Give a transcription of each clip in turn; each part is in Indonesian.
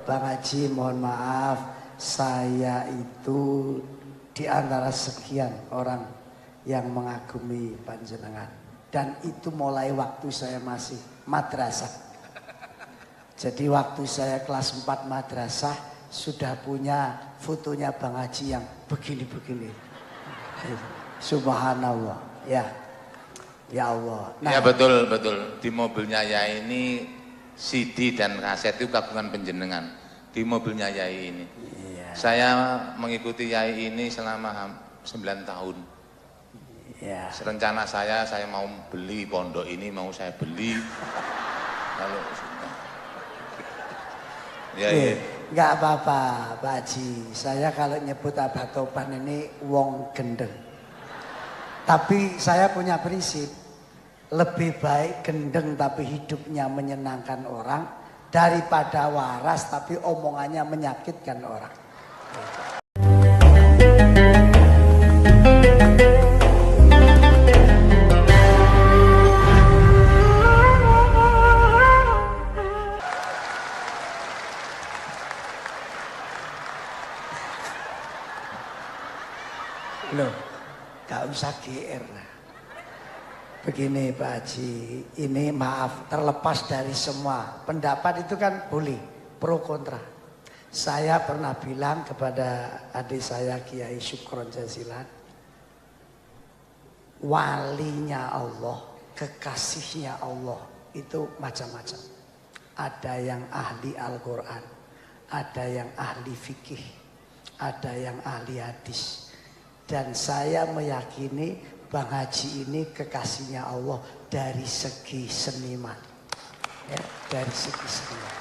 Bang Haji, mohon maaf, saya itu di antara sekian orang yang mengagumi panjenengan. Dan itu mulai waktu saya masih madrasah. Jadi waktu saya kelas 4 madrasah sudah punya fotonya Bang Haji yang begini-begini. Subhanallah, ya. Ya Allah. Nah, ya betul. Di mobilnya Yai ini CD dan kaset itu kagungan panjenengan. Di mobilnya Yai ini. Iya. Saya mengikuti Yai ini selama 9 tahun. Iya. Rencana saya mau beli pondok ini, mau saya beli. Lalu ya, iya. Enggak apa-apa, Pak Haji. Saya kalau nyebut Abah Topan ini wong gendeng. Tapi saya punya prinsip, lebih baik gendeng tapi hidupnya menyenangkan orang daripada waras tapi omongannya menyakitkan orang. Loh, gak usah GR. Begini Pak Haji, ini maaf terlepas dari semua pendapat itu kan boleh pro kontra. Saya pernah bilang kepada adik saya Kiai Syukron Jazilan, walinya Allah, kekasihnya Allah itu macam-macam. Ada yang ahli Al-Quran, ada yang ahli fikih, ada yang ahli hadis. Dan saya meyakini Bang Haji ini kekasihnya Allah dari segi seniman. Ya, dari segi seniman.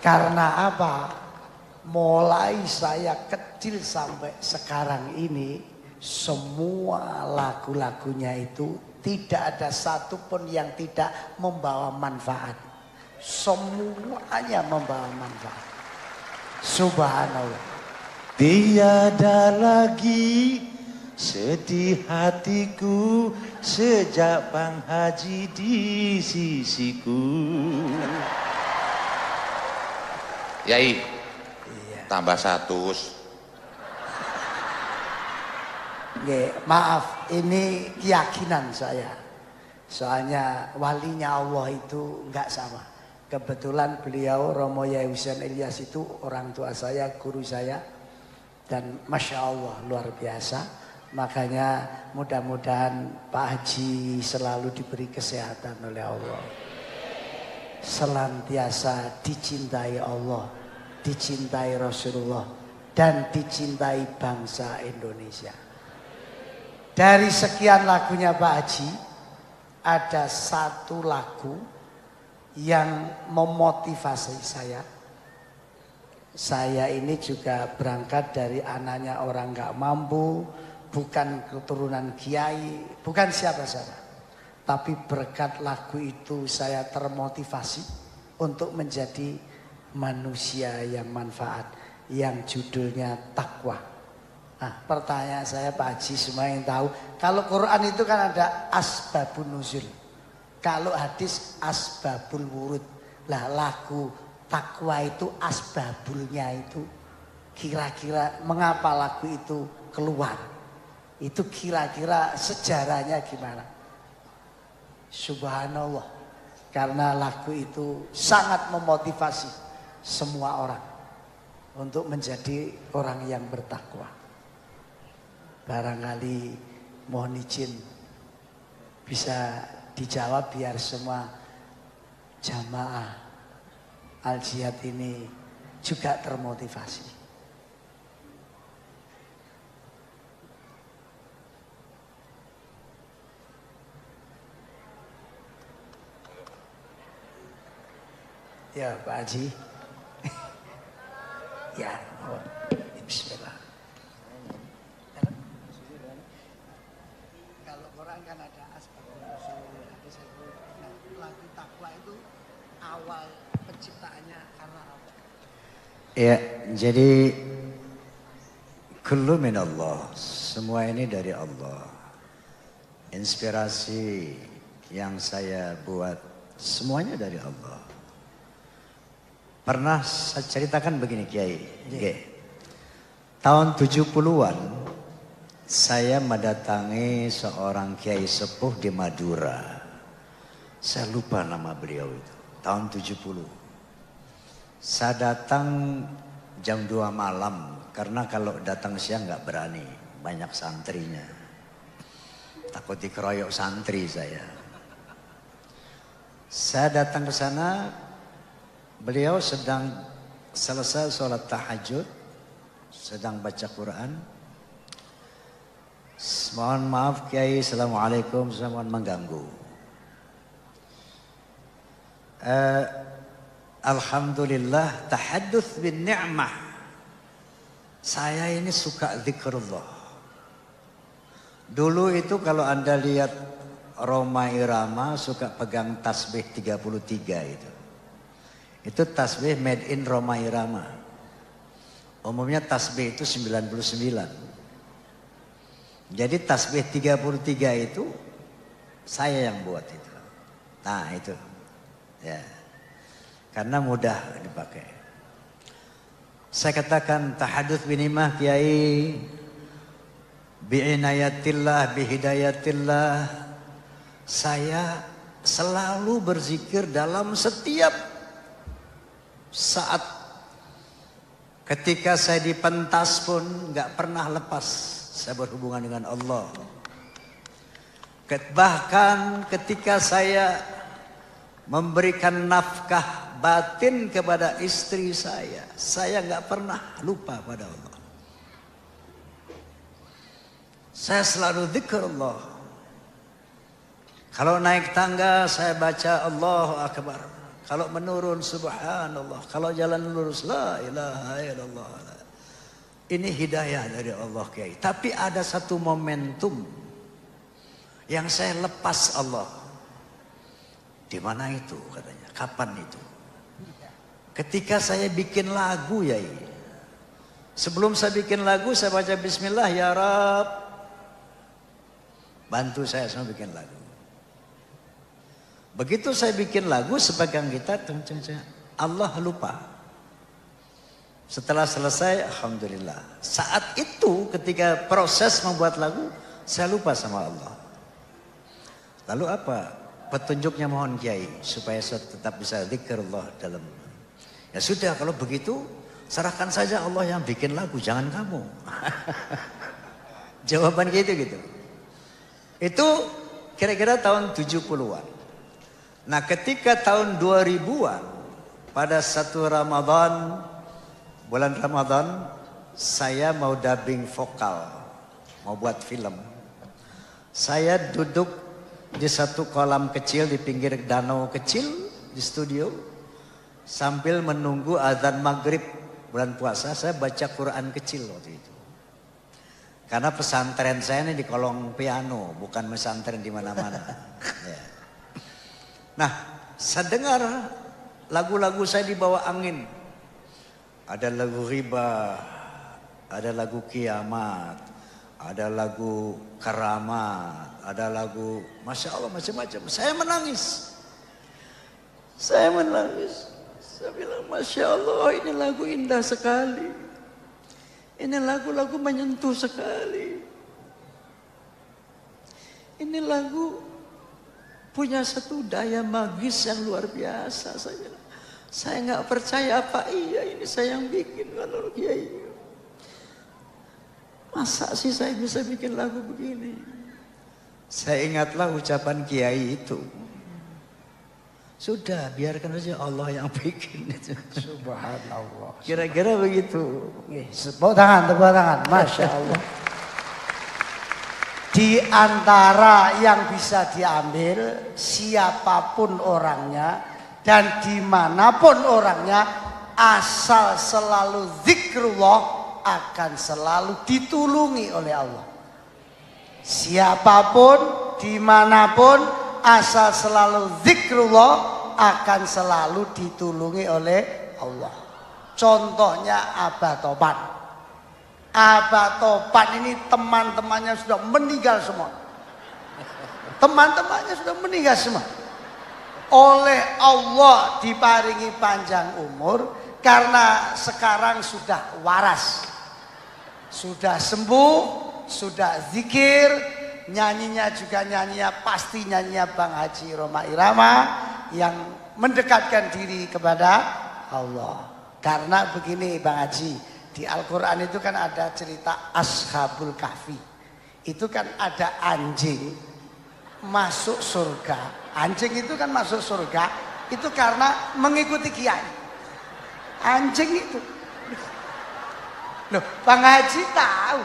Karena apa? Mulai saya kecil sampai sekarang ini, semua lagu-lagunya itu tidak ada satupun yang tidak membawa manfaat. Semuanya membawa manfaat. Subhanallah. Tiada lagi sedih hatiku sejak Bang Haji di sisiku. Yai, iya. Tambah 100. Maaf, ini keyakinan saya. Soalnya walinya Allah itu enggak sama. Kebetulan beliau Romo Yai Husain Ilyas itu orang tua saya, guru saya. Dan Masya Allah luar biasa. Makanya mudah-mudahan Pak Haji selalu diberi kesehatan oleh Allah. Selantiasa dicintai Allah, dicintai Rasulullah, dan dicintai bangsa Indonesia. Dari sekian lagunya Pak Haji, ada satu lagu yang memotivasi saya. Saya ini juga berangkat dari anaknya orang gak mampu, bukan keturunan kiai, bukan siapa-siapa. Tapi berkat lagu itu saya termotivasi untuk menjadi manusia yang manfaat, yang judulnya takwa. Nah, pertanyaan saya Pak Haji semua yang tahu, kalau Quran itu kan ada asbabun nuzul. Kalau hadis asbabul wurud. Lah lagu takwa itu asbabulnya itu kira-kira mengapa lagu itu keluar? Itu kira-kira sejarahnya gimana? Subhanallah. Karena lagu itu sangat memotivasi semua orang untuk menjadi orang yang bertakwa. Barangkali mohon izin bisa dijawab biar semua jamaah Al-Jihad ini juga termotivasi. Ya Pak Haji. Ya, bismillah. Kalau Quran kan ada asbabun nuzul, lagu takwa itu awal penciptaannya karena apa? Ya, jadi kullu minallah, semua ini dari Allah. Inspirasi yang saya buat semuanya dari Allah. Pernah saya ceritakan begini Kiai. Okay. Tahun 70-an saya mendatangi seorang Kiai sepuh di Madura. Saya lupa nama beliau itu. Tahun 70. Saya datang jam 2 malam. Karena kalau datang siang nggak berani. Banyak santrinya. Takut dikeroyok santri saya. Saya datang ke sana. Beliau sedang selesai sholat tahajud. Sedang baca Quran. Mohon maaf Kiai, Assalamualaikum, saya mohon mengganggu. Alhamdulillah, tahadduts bin ni'mah. Saya ini suka zikrullah. Dulu itu kalau Anda lihat Roma Irama suka pegang tasbih 33 itu. Itu tasbih made in Roma Irama. Umumnya tasbih itu 99. Jadi tasbih 33 itu saya yang buat itu. Nah itu. Ya. Karena mudah dipakai. Saya katakan tahadduts binimah Kiai, bi'inayatillah, bihidayatillah. Saya selalu berzikir dalam setiap saat. Ketika saya di pentas pun nggak pernah lepas. Saya berhubungan dengan Allah. Bahkan ketika saya memberikan nafkah batin kepada istri saya nggak pernah lupa pada Allah. Saya selalu zikrullah. Kalau naik tangga saya baca Allahu Akbar. Kalau menurun subhanallah. Kalau jalan lurus la ilaha illallah. Ini hidayah dari Allah Kiai. Tapi ada satu momentum yang saya lepas Allah. Di mana itu katanya? Kapan itu? Ketika saya bikin lagu Yai. Sebelum saya bikin lagu saya baca bismillah ya Rab. Bantu saya semua bikin lagu. Begitu saya bikin lagu sebagian gitar Allah lupa. Setelah selesai, alhamdulillah. Saat itu ketika proses membuat lagu, saya lupa sama Allah. Lalu apa? Petunjuknya mohon Kiai supaya saya tetap bisa zikrullah dalam. Ya sudah kalau begitu, serahkan saja Allah yang bikin lagu, jangan kamu. Jawaban gitu. Itu kira-kira tahun 70-an. Nah, ketika tahun 2000-an pada satu bulan Ramadan, saya mau dubbing vokal, mau buat film. Saya duduk di satu kolam kecil di pinggir danau kecil di studio, sambil menunggu azan maghrib bulan puasa. Saya baca Quran kecil waktu itu. Karena pesantren saya ini di kolong piano, bukan pesantren di mana-mana. Ya. Nah, saya dengar lagu-lagu saya di bawah angin. Ada lagu riba, ada lagu kiamat, ada lagu keramat, ada lagu Masya Allah macam-macam. Saya menangis. Saya bilang Masya Allah ini lagu indah sekali. Ini lagu-lagu menyentuh sekali. Ini lagu punya satu daya magis yang luar biasa. Saya bilang. Saya nggak percaya apa iya ini saya yang bikin kalau Kiai. Masa sih saya bisa bikin lagu begini? Saya ingatlah ucapan Kiai itu. Sudah biarkan saja Allah yang bikin itu. Subhanallah. Kira-kira begitu. Tepuk tangan, Masya Allah. Di antara yang bisa diambil siapapun orangnya. Dan dimanapun orangnya, asal selalu zikrullah akan selalu ditulungi oleh Allah. Siapapun, dimanapun, asal selalu zikrullah akan selalu ditulungi oleh Allah. Contohnya Abah Topan. Abah Topan ini teman-temannya sudah meninggal semua. Teman-temannya sudah meninggal semua. Oleh Allah diparingi panjang umur, karena sekarang sudah waras, sudah sembuh, sudah zikir, nyanyinya juga nyanyinya pasti nyanyinya Bang Haji Rhoma Irama yang mendekatkan diri kepada Allah. Karena begini Bang Haji, di Al-Quran itu kan ada cerita Ashabul Kahfi. Itu kan ada anjing masuk surga. Anjing itu kan masuk surga itu karena mengikuti kiai. Anjing itu. Loh, Bang Haji tahu.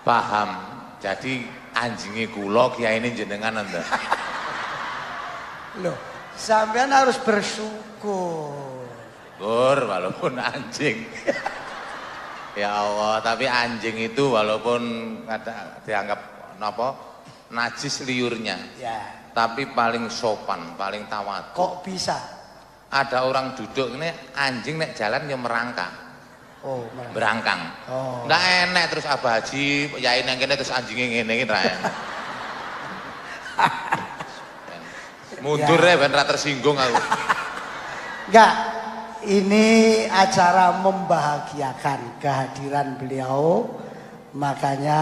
Paham. Jadi anjingnya kula kiai ini jenengan anda. Loh, sampean harus bersyukur. Walaupun anjing. Ya Allah, tapi anjing itu walaupun dianggap najis liurnya. Ya. Tapi paling sopan, paling tawadhu. Kok bisa? Ada orang duduk ini anjing nek jalan yang merangkang. Oh, berangkang. Oh. Nggak enak terus Abah Haji, yain yang kene terus anjingnya ngene iki ra enak. Mundur ya ben ra tersinggung aku. Enggak. Ini acara membahagiakan kehadiran beliau. Makanya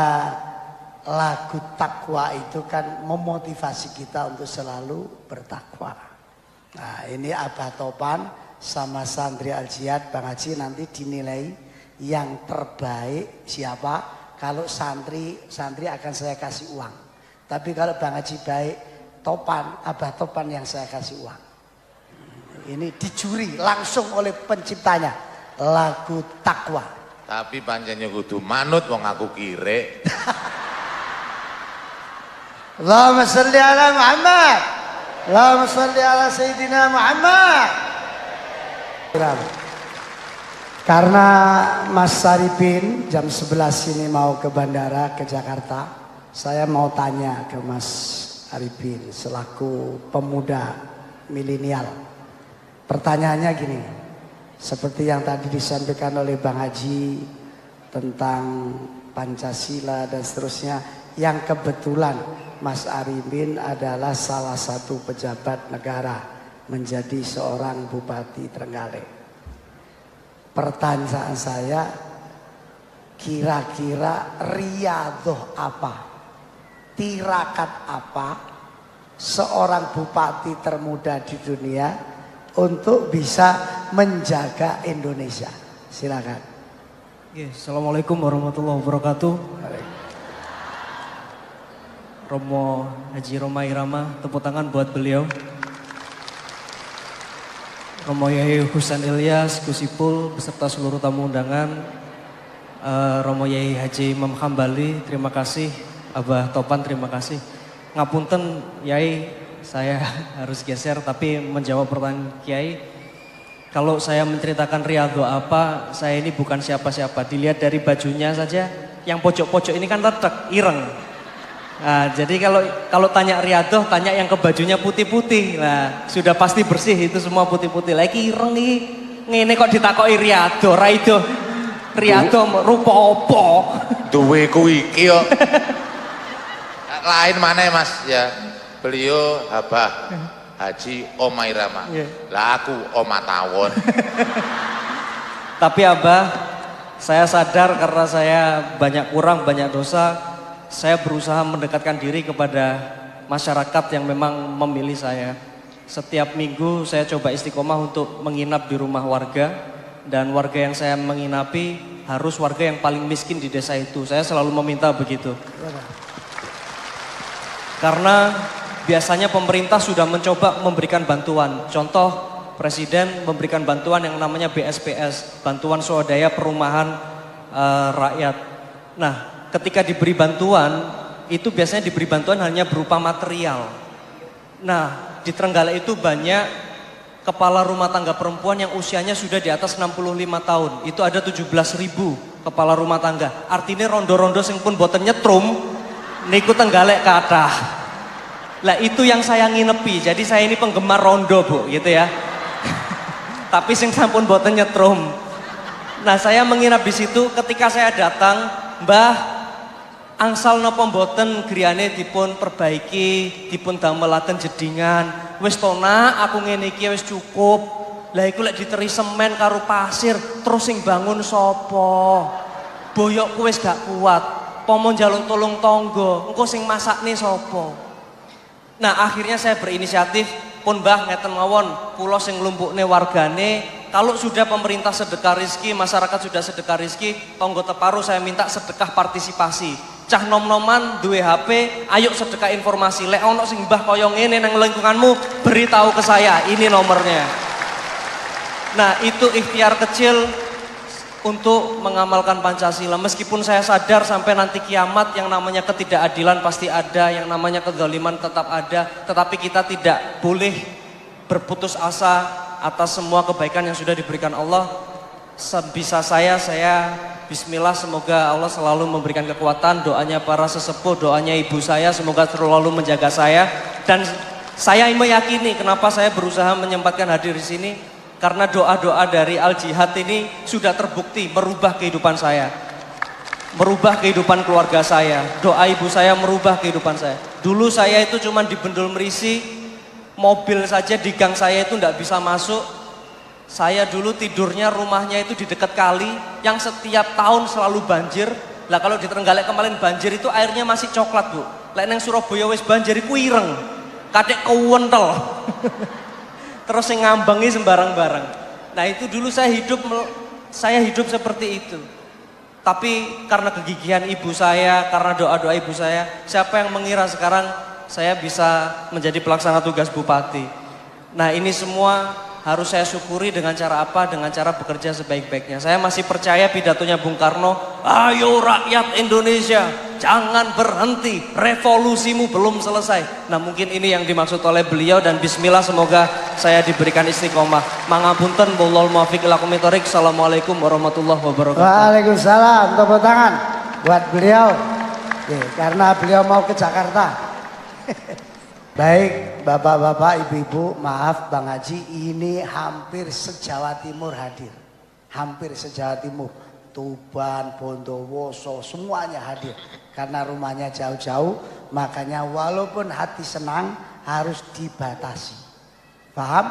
lagu takwa itu kan memotivasi kita untuk selalu bertakwa. Nah, ini Abah Topan sama Santri Al-Jihad Bang Haji nanti dinilai yang terbaik siapa. Kalau santri akan saya kasih uang. Tapi kalau Bang Haji baik, Topan, Abah Topan yang saya kasih uang. Ini dicuri langsung oleh penciptanya lagu takwa. Tapi pancennya kudu manut wong aku kire. Allahumma sholli ala Muhammad. Allahumma sholli ala Sayyidina Muhammad. Karena Mas Saripin jam 11 ini mau ke bandara ke Jakarta, saya mau tanya ke Mas Arifin selaku pemuda milenial. Pertanyaannya gini, seperti yang tadi disampaikan oleh Bang Haji tentang Pancasila dan seterusnya, yang kebetulan Mas Arifin adalah salah satu pejabat negara menjadi seorang Bupati Trenggalek. Pertanyaan saya, kira-kira riadoh apa, tirakat apa seorang bupati termuda di dunia untuk bisa menjaga Indonesia? Silakan. Assalamualaikum warahmatullahi wabarakatuh. Romo Haji Rhoma Irama, tepuk tangan buat beliau. Romo Yai Husain Ilyas, Gusipul, beserta seluruh tamu undangan. Romo Yai Haji Imam Hambali, terima kasih. Abah Topan, terima kasih. Ngapunten Yai, saya harus geser tapi menjawab pertanyaan Kiai. Kalau saya menceritakan riado apa, saya ini bukan siapa-siapa. Dilihat dari bajunya saja, yang pojok-pojok ini kan retek, ireng. Nah, jadi kalau tanya riado, tanya yang ke bajunya putih-putih. Nah, sudah pasti bersih itu semua putih-putih. Lagi ireng nih, ngene kok ditakoki riado, raido. Riado rupa opo? Duwe ku iki kok. Lain mana Mas ya? Beliau Abah Haji Rhoma Irama. Lah aku Oma Tawon. Tapi Abah, saya sadar karena saya banyak kurang, banyak dosa. Saya berusaha mendekatkan diri kepada masyarakat yang memang memilih saya. Setiap minggu saya coba istiqomah untuk menginap di rumah warga. Dan warga yang saya menginapi harus warga yang paling miskin di desa itu. Saya selalu meminta begitu. Karena biasanya pemerintah sudah mencoba memberikan bantuan. Contoh, Presiden memberikan bantuan yang namanya BSPS, Bantuan Swadaya Perumahan Rakyat. Nah, ketika diberi bantuan, itu biasanya diberi bantuan hanya berupa material. Nah, di Trenggalek itu banyak kepala rumah tangga perempuan yang usianya sudah di atas 65 tahun. Itu ada 17.000 kepala rumah tangga. Artinya rondo-rondo sing pun boten nyetrum, niku Trenggalek kathah. Lah itu yang saya nginepi. Jadi saya ini penggemar rondo, Bu, gitu ya. Tapi sing sampun boten nyetrum. Nah, saya menginap di situ. Ketika saya datang, Mbah, angsal napa mboten griyane dipun perbaiki, dipun damelaken jedingan. Wis to Nak, aku ngene iki wis cukup. Lah iku lek diteri semen karo pasir terus sing bangun sapa? Boyokku wis gak kuat. Pomo njaluk tolong tonggo, engko sing masakne sapa? Nah, akhirnya saya berinisiatif, pun Mbah ngeten mawon, kula sing nglumpukne wargane, kalau sudah pemerintah sedekah rezeki, masyarakat sudah sedekah rezeki, tonggo teparu saya minta sedekah partisipasi. Cah nom-noman duwe HP, ayo sedekah informasi. Lek ono sing mbah kaya ngene nang lingkunganmu, beritahu ke saya, ini nomornya. Nah, itu ikhtiar kecil untuk mengamalkan Pancasila. Meskipun saya sadar sampai nanti kiamat yang namanya ketidakadilan pasti ada, yang namanya kezaliman tetap ada, tetapi kita tidak boleh berputus asa atas semua kebaikan yang sudah diberikan Allah. Sebisa saya bismillah, semoga Allah selalu memberikan kekuatan. Doanya para sesepuh, doanya ibu saya, semoga selalu menjaga saya. Dan saya meyakini kenapa saya berusaha menyempatkan hadir di sini, karena doa-doa dari Al Jihad ini sudah terbukti merubah kehidupan saya, merubah kehidupan keluarga saya. Doa ibu saya merubah kehidupan saya. Dulu saya itu cuma di Bendul Merisi, mobil saja di gang saya itu tidak bisa masuk. Saya dulu tidurnya rumahnya itu di dekat kali yang setiap tahun selalu banjir. Lah kalau di Trenggalek kemarin banjir itu airnya masih coklat, Bu. Lek nang Surabaya wis banjir iku ireng. Kadek kewentel. Terus sing ngambengi sembarang-barang. Nah, itu dulu saya hidup seperti itu. Tapi karena kegigihan ibu saya, karena doa-doa ibu saya, siapa yang mengira sekarang saya bisa menjadi pelaksana tugas bupati. Nah, ini semua harus saya syukuri dengan cara apa? Dengan cara bekerja sebaik-baiknya. Saya masih percaya pidatonya Bung Karno, ayo rakyat Indonesia, jangan berhenti, revolusimu belum selesai. Nah, mungkin ini yang dimaksud oleh beliau, dan bismillah semoga saya diberikan istiqomah. Mangapunten, wallahul muwaffiq ila aqwamit thoriq. Assalamualaikum warahmatullahi wabarakatuh. Waalaikumsalam, tepuk tangan buat beliau. Karena beliau mau ke Jakarta. Baik, bapak-bapak, ibu-ibu, maaf Bang Haji, ini hampir se-Jawa Timur hadir. Hampir se-Jawa Timur. Tuban, Bondowoso, semuanya hadir. Karena rumahnya jauh-jauh, makanya walaupun hati senang harus dibatasi. Paham?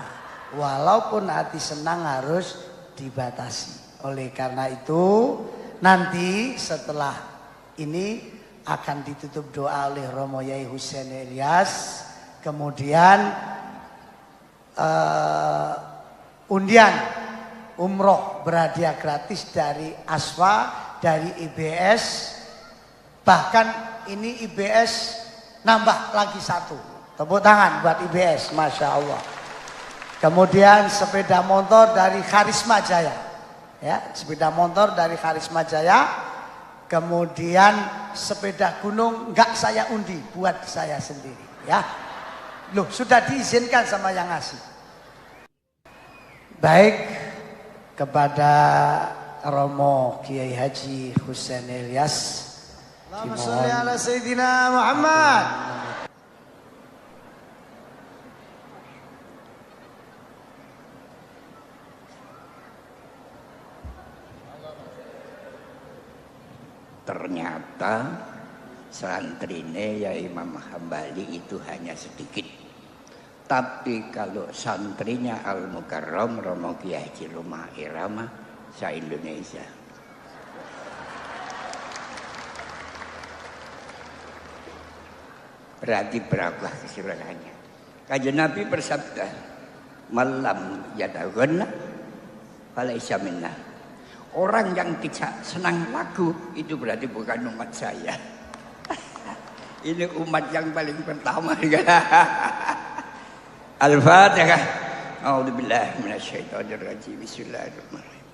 Nah, walaupun hati senang harus dibatasi. Oleh karena itu, nanti setelah ini akan ditutup doa oleh Romo Yai Hussein Ilyas. Kemudian undian umroh berhadiah gratis dari Asfa, dari IBS. Bahkan ini IBS nambah lagi satu. Tepuk tangan buat IBS, Masya Allah. Kemudian sepeda motor dari Karisma Jaya. Ya, sepeda motor dari Karisma Jaya. Kemudian sepeda gunung enggak saya undi, buat saya sendiri, ya. Loh, sudah diizinkan sama yang ngasih. Baik, kepada Romo Kiai Haji Hussein Ilyas, Allahumma sholli ala Sayyidina Muhammad. Ternyata santrine ya Imam Hambali itu hanya sedikit. Tapi kalau santrinya Al-Mukarram Romo Kiai Haji Rumah Irama se-Indonesia. Berarti berapa keseluruhannya? Kanjeng Nabi bersabda, malam yadaghanna falaisa minna. Orang yang tidak senang lagu itu berarti bukan umat saya. Ini umat yang paling pertama. Al-Fatihah. A'udzubillahi minasyaitonirrajim. Bismillahirrahmanirrahim.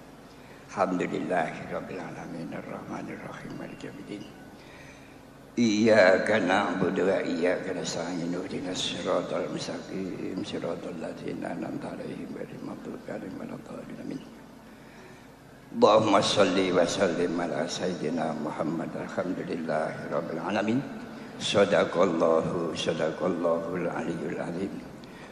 Alhamdulillahirabbil alamin arrahmanir rahim maliki yaumiddin. Iyyaka na'budu wa iyyaka nasta'in. Ihdinas siratal mustaqim. Siratal ladzina an'amta 'alaihim ghairil maghdubi 'alaihim waladdallin. Amin. Allahumma sholli wa sallim ala sayyidina Muhammad. Alhamdulillahi rabbil alamin. Sadaqallahul aliyyul azim.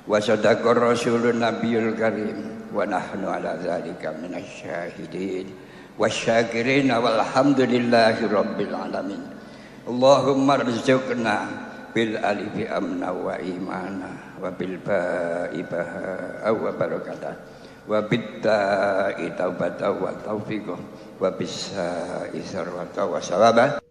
Wa sadaqar rasulun nabiyul karim. Wa nahnu ala dzalika minasy syahidin wasyakirin walhamdulillahi rabbil alamin. Allahumma rzuqna bil alifi amna wa imana wa bil ba'i baha wa barakatan wa bitta'i taubata wa taufiqah wa bisa isarwata wa sawaban